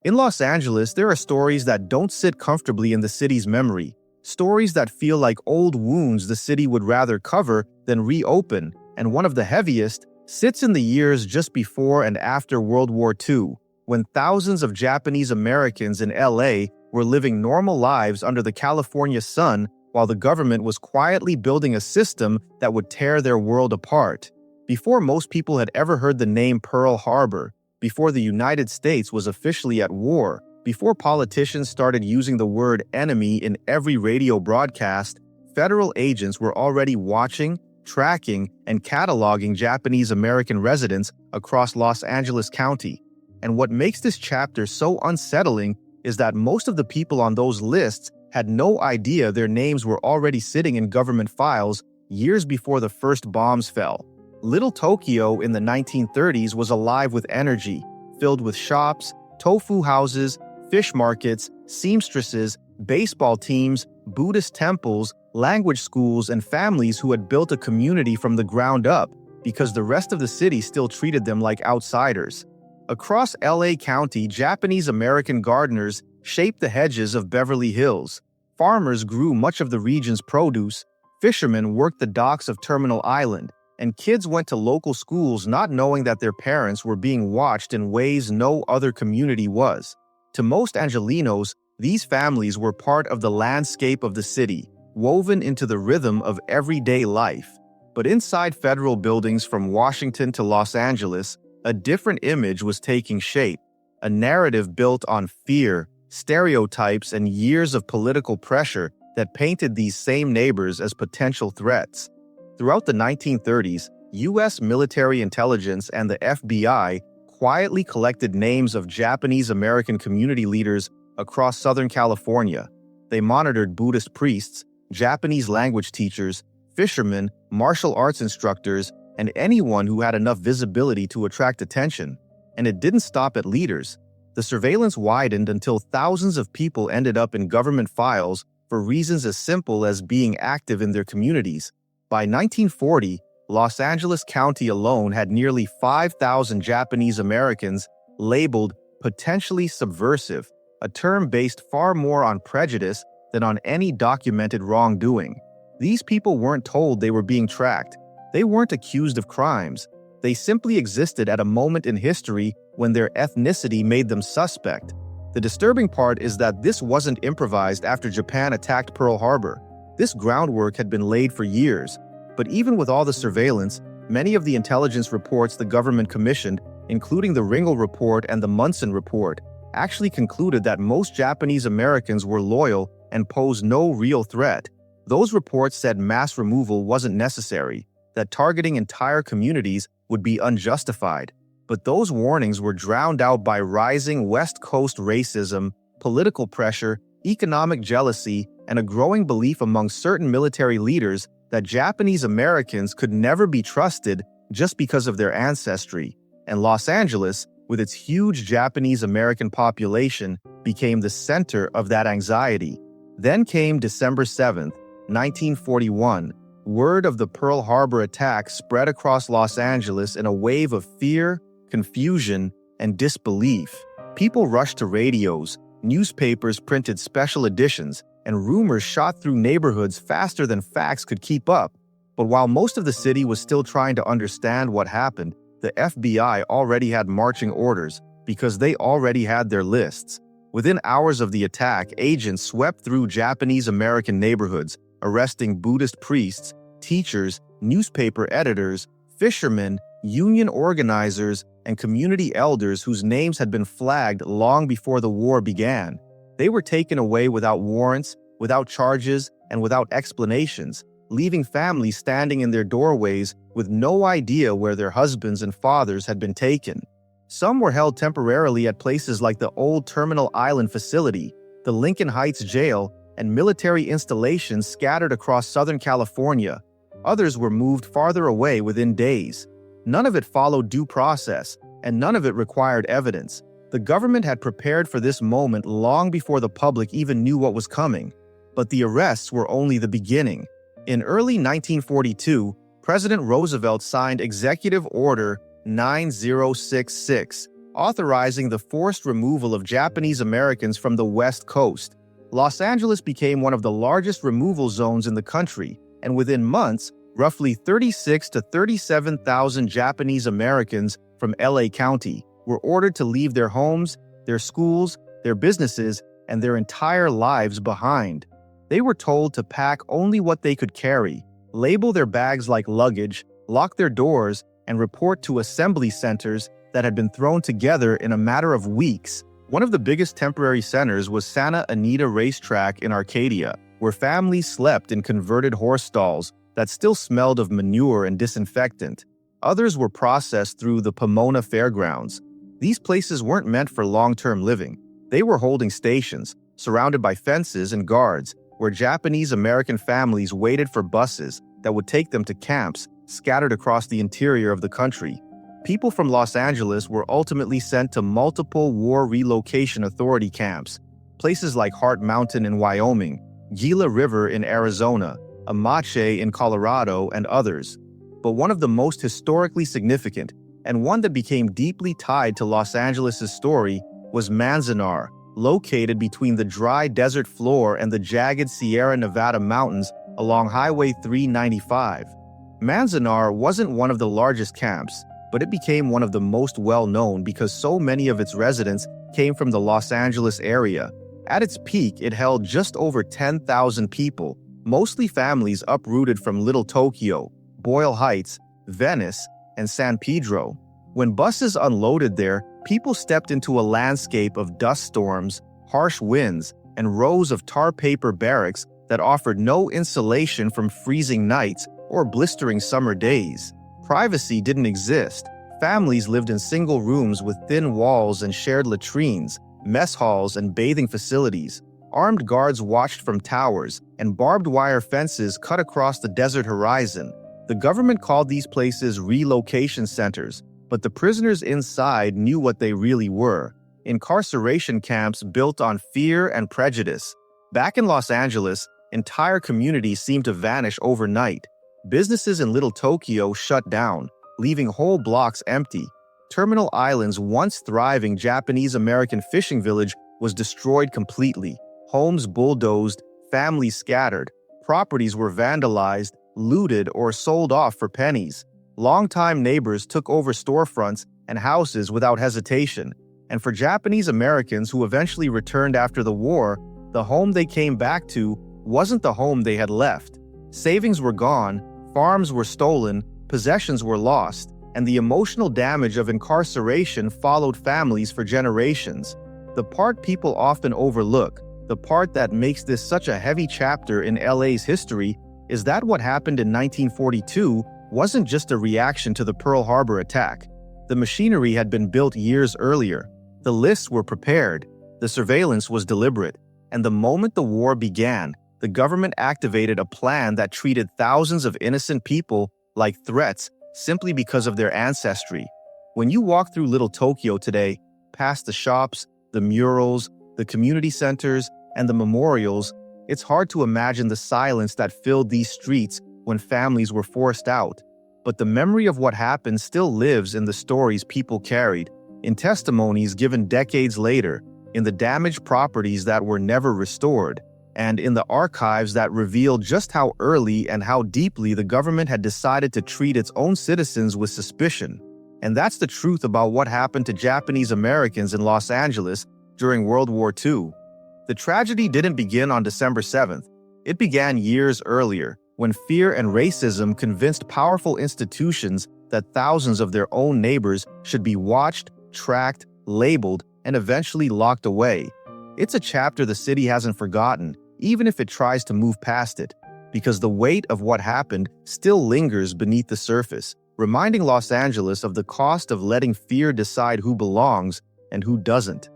In Los Angeles, there are stories that don't sit comfortably in the city's memory, stories that feel like old wounds the city would rather cover than reopen, and one of the heaviest sits in the years just before and after World War II, when thousands of Japanese Americans in LA were living normal lives under the California sun while the government was quietly building a system that would tear their world apart. Before most people had ever heard the name Pearl Harbor, before the United States was officially at war, before politicians started using the word enemy in every radio broadcast, federal agents were already watching, tracking, and cataloging Japanese American residents across Los Angeles County. And what makes this chapter so unsettling is that most of the people on those lists had no idea their names were already sitting in government files years before the first bombs fell. Little Tokyo in the 1930s was alive with energy, filled with shops, tofu houses, fish markets, seamstresses, baseball teams, Buddhist temples, language schools, and families who had built a community from the ground up because the rest of the city still treated them like outsiders. Across LA County, Japanese American gardeners shaped the hedges of Beverly Hills. Farmers grew much of the region's produce, fishermen worked the docks of Terminal Island, and kids went to local schools not knowing that their parents were being watched in ways no other community was. To most Angelenos, these families were part of the landscape of the city, woven into the rhythm of everyday life. But inside federal buildings from Washington to Los Angeles, a different image was taking shape, a narrative built on fear, stereotypes, and years of political pressure that painted these same neighbors as potential threats. Throughout the 1930s, U.S. military intelligence and the FBI quietly collected names of Japanese American community leaders across Southern California. They monitored Buddhist priests, Japanese language teachers, fishermen, martial arts instructors, and anyone who had enough visibility to attract attention. And it didn't stop at leaders. The surveillance widened until thousands of people ended up in government files for reasons as simple as being active in their communities. By 1940, Los Angeles County alone had nearly 5,000 Japanese Americans labeled potentially subversive, a term based far more on prejudice than on any documented wrongdoing. These people weren't told they were being tracked. They weren't accused of crimes. They simply existed at a moment in history when their ethnicity made them suspect. The disturbing part is that this wasn't improvised after Japan attacked Pearl Harbor. This groundwork had been laid for years. But even with all the surveillance, many of the intelligence reports the government commissioned, including the Ringel Report and the Munson Report, actually concluded that most Japanese Americans were loyal and posed no real threat. Those reports said mass removal wasn't necessary, that targeting entire communities would be unjustified. But those warnings were drowned out by rising West Coast racism, political pressure, economic jealousy, and a growing belief among certain military leaders that Japanese Americans could never be trusted just because of their ancestry. And Los Angeles, with its huge Japanese American population, became the center of that anxiety. Then came December 7, 1941. Word of the Pearl Harbor attack spread across Los Angeles in a wave of fear, confusion, and disbelief. People rushed to radios, newspapers printed special editions, and rumors shot through neighborhoods faster than facts could keep up. But while most of the city was still trying to understand what happened, the FBI already had marching orders because they already had their lists. Within hours of the attack, agents swept through Japanese American neighborhoods, arresting Buddhist priests, teachers, newspaper editors, fishermen, union organizers, and community elders whose names had been flagged long before the war began. They were taken away without warrants, without charges, and without explanations, leaving families standing in their doorways with no idea where their husbands and fathers had been taken. Some were held temporarily at places like the old Terminal Island facility, the Lincoln Heights jail, and military installations scattered across Southern California. Others were moved farther away within days. None of it followed due process, and none of it required evidence. The government had prepared for this moment long before the public even knew what was coming. But the arrests were only the beginning. In early 1942, President Roosevelt signed Executive Order 9066, authorizing the forced removal of Japanese Americans from the West Coast. Los Angeles became one of the largest removal zones in the country, and within months, roughly 36 to 37,000 Japanese Americans from LA County were ordered to leave their homes, their schools, their businesses, and their entire lives behind. They were told to pack only what they could carry, label their bags like luggage, lock their doors, and report to assembly centers that had been thrown together in a matter of weeks. One of the biggest temporary centers was Santa Anita Racetrack in Arcadia, where families slept in converted horse stalls that still smelled of manure and disinfectant. Others were processed through the Pomona Fairgrounds. These places weren't meant for long-term living. They were holding stations, surrounded by fences and guards, where Japanese American families waited for buses that would take them to camps scattered across the interior of the country. People from Los Angeles were ultimately sent to multiple War Relocation Authority camps, places like Heart Mountain in Wyoming, Gila River in Arizona, Amache in Colorado, and others. But one of the most historically significant, and one that became deeply tied to Los Angeles' story, was Manzanar, located between the dry desert floor and the jagged Sierra Nevada mountains along Highway 395. Manzanar wasn't one of the largest camps, but it became one of the most well-known because so many of its residents came from the Los Angeles area. At its peak, it held just over 10,000 people, mostly families uprooted from Little Tokyo, Boyle Heights, Venice, and San Pedro. When buses unloaded there, people stepped into a landscape of dust storms, harsh winds, and rows of tar paper barracks that offered no insulation from freezing nights or blistering summer days. Privacy didn't exist. Families lived in single rooms with thin walls and shared latrines, mess halls, and bathing facilities. Armed guards watched from towers, and barbed wire fences cut across the desert horizon. The government called these places relocation centers, but the prisoners inside knew what they really were: incarceration camps built on fear and prejudice. Back in Los Angeles, entire communities seemed to vanish overnight. Businesses in Little Tokyo shut down, leaving whole blocks empty. Terminal Island's once thriving Japanese-American fishing village was destroyed completely. Homes bulldozed, families scattered, properties were vandalized, looted, or sold off for pennies. Longtime neighbors took over storefronts and houses without hesitation. And for Japanese Americans who eventually returned after the war, the home they came back to wasn't the home they had left. Savings were gone, farms were stolen, possessions were lost, and the emotional damage of incarceration followed families for generations. The part people often overlook, the part that makes this such a heavy chapter in LA's history, is that what happened in 1942 wasn't just a reaction to the Pearl Harbor attack. The machinery had been built years earlier. The lists were prepared, the surveillance was deliberate, and the moment the war began, the government activated a plan that treated thousands of innocent people like threats simply because of their ancestry. When you walk through Little Tokyo today, past the shops, the murals, the community centers, and the memorials, it's hard to imagine the silence that filled these streets when families were forced out. But the memory of what happened still lives in the stories people carried, in testimonies given decades later, in the damaged properties that were never restored, and in the archives that reveal just how early and how deeply the government had decided to treat its own citizens with suspicion. And that's the truth about what happened to Japanese Americans in Los Angeles during World War II. The tragedy didn't begin on December 7th. It began years earlier, when fear and racism convinced powerful institutions that thousands of their own neighbors should be watched, tracked, labeled, and eventually locked away. It's a chapter the city hasn't forgotten, even if it tries to move past it, because the weight of what happened still lingers beneath the surface, reminding Los Angeles of the cost of letting fear decide who belongs and who doesn't.